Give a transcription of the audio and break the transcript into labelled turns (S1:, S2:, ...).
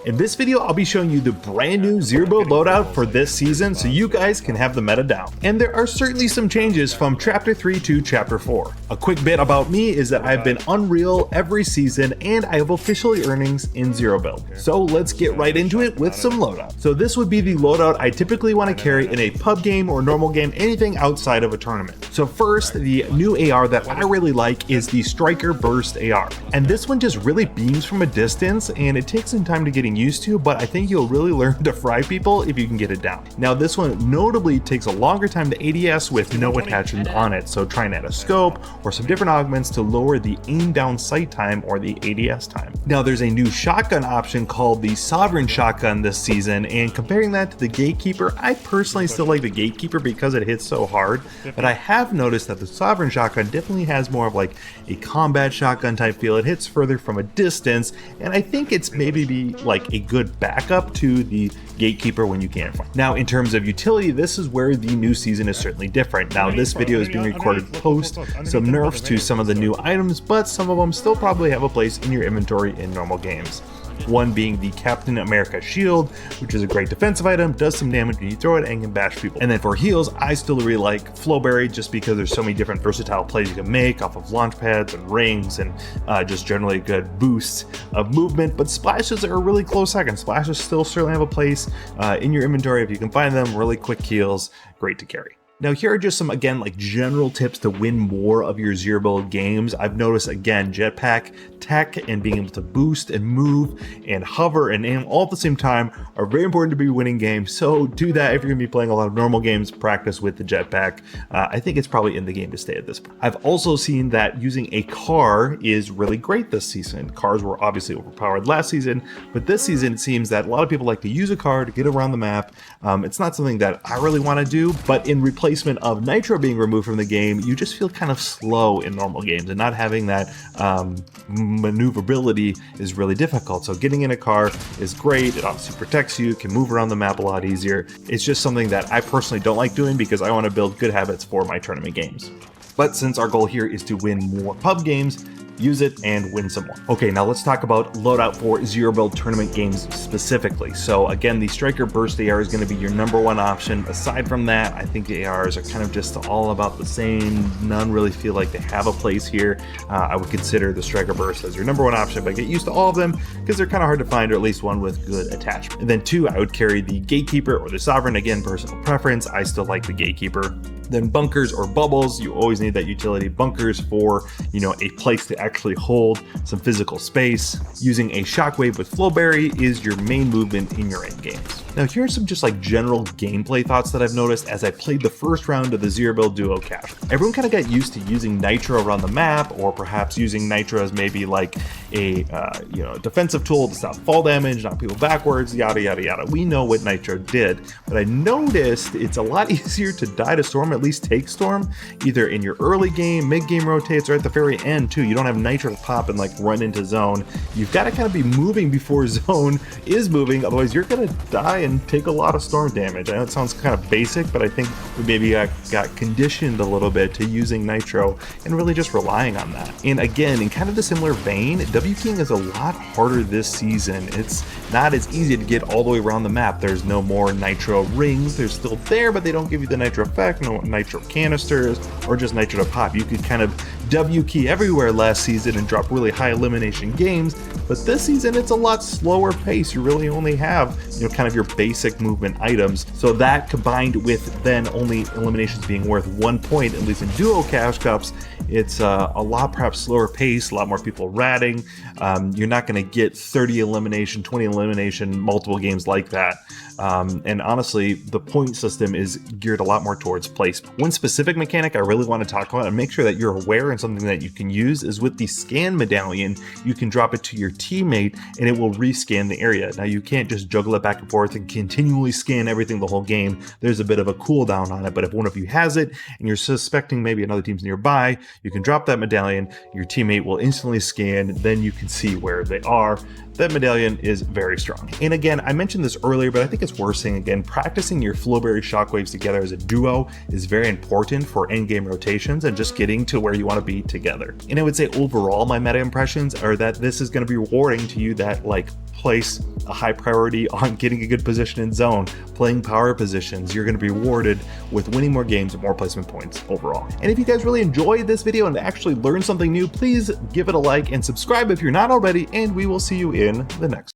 S1: In this video, I'll be showing you the brand new zero build loadout for this season so you guys can have the meta down. And there are certainly some changes from Chapter 3 to Chapter 4. A quick bit about me is that I've been Unreal every season and I have officially earnings in zero build. So let's get right into it with some loadout. So this would be the loadout I typically want to carry in a pub game or normal game, anything outside of a tournament. So first, the new AR that I really like is the Striker Burst AR. And this one just really beams from a distance and it takes some time to get used to, but I think you'll really learn to fry people if you can get it down. Now this one notably takes a longer time to ADS with no attachment on it, so try and add a scope or some different augments to lower the aim down sight time or the ADS time. Now there's a new shotgun option called the Sovereign Shotgun this season, and comparing that to the Gatekeeper, I personally still like the Gatekeeper because it hits so hard, but I have noticed that the Sovereign Shotgun definitely has more of like a combat shotgun type feel. It hits further from a distance, and I think it's maybe be like a good backup to the Gatekeeper when you can't find. Now in terms of utility, this is where the new season is certainly different. Now this video is being recorded post some nerfs to some of the new items, but some of them still probably have a place in your inventory in normal games. One being the Captain America shield, which is a great defensive item, does some damage when you throw it and can bash people. And then for heals, I still really like Flowberry just because there's so many different versatile plays you can make off of launch pads and rings, and just generally a good boost of movement. But splashes are a really close second. Splashes still certainly have a place in your inventory if you can find them. Really quick heals, great to carry. Now here are just some, again, like general tips to win more of your zero build games. I've noticed, again, jetpack tech and being able to boost and move and hover and aim all at the same time are very important to be winning games. So do that if you're gonna be playing a lot of normal games, practice with the jetpack. I think it's probably in the game to stay at this point. I've also seen that using a car is really great this season. Cars were obviously overpowered last season, but this season it seems that a lot of people like to use a car to get around the map. It's not something that I really want to do, but in replacement of nitro being removed from the game, you just feel kind of slow in normal games, and not having that maneuverability is really difficult. So getting in a car is great. It obviously protects you, can move around the map a lot easier. It's just something that I personally don't like doing because I want to build good habits for my tournament games. But since our goal here is to win more pub games, use it and win some more. Okay, now let's talk about loadout for zero build tournament games specifically. So again, the Striker Burst AR is going to be your #1 option. Aside from that, I think the ARs are kind of just all about the same. None really feel like they have a place here. I would consider the Striker Burst as your #1 option, but get used to all of them because they're kind of hard to find, or at least one with good attachment. And then 2, I would carry the Gatekeeper or the Sovereign. Again, personal preference. I still like the Gatekeeper. Then bunkers or bubbles, you always need that utility. Bunkers for, you know, a place to actually hold some physical space. Using a shockwave with Flowberry is your main movement in your end games. Now here are some just like general gameplay thoughts that I've noticed as I played the first round of the zero build duo cache. Everyone kind of got used to using nitro around the map, or perhaps using nitro as maybe like a defensive tool to stop fall damage, knock people backwards, yada yada yada. We know what nitro did, but I noticed it's a lot easier to die to storm, at least take storm, either in your early game, mid game rotates, or at the very end too. You don't have nitro to pop and like run into zone. You've got to kind of be moving before zone is moving, otherwise you're gonna die and take a lot of storm damage. I know it sounds kind of basic, but I think we maybe got conditioned a little bit to using nitro and really just relying on that. And again, in kind of the similar vein, W King is a lot harder this season. It's not as easy to get all the way around the map. There's no more nitro rings. They're still there, but they don't give you the nitro effect, no nitro canisters, or just nitro to pop. You could kind of W key everywhere last season and drop really high elimination games, but this season it's a lot slower pace. You really only have, you know, kind of your basic movement items. So that combined with then only eliminations being worth 1 point, at least in duo cash cups, it's a lot perhaps slower pace, a lot more people ratting. You're not going to get 30 elimination, 20 elimination, multiple games like that. And honestly, the point system is geared a lot more towards place. One specific mechanic I really want to talk about and make sure that you're aware and something that you can use is with the scan medallion. You can drop it to your teammate and it will rescan the area. Now you can't just juggle it back and forth and continually scan everything the whole game. There's a bit of a cooldown on it, but if one of you has it and you're suspecting maybe another team's nearby, you can drop that medallion, your teammate will instantly scan, then you can see where they are. That medallion is very strong. And again, I mentioned this earlier, but I think it's worth saying again, practicing your Flowberry shockwaves together as a duo is very important for endgame rotations and just getting to where you want to be together. And I would say overall, my meta impressions are that this is going to be rewarding to you that like place a high priority on getting a good position in zone, playing power positions, you're going to be rewarded with winning more games and more placement points overall. And if you guys really enjoyed this video and actually learned something new, please give it a like and subscribe if you're not already, and we will see you in the next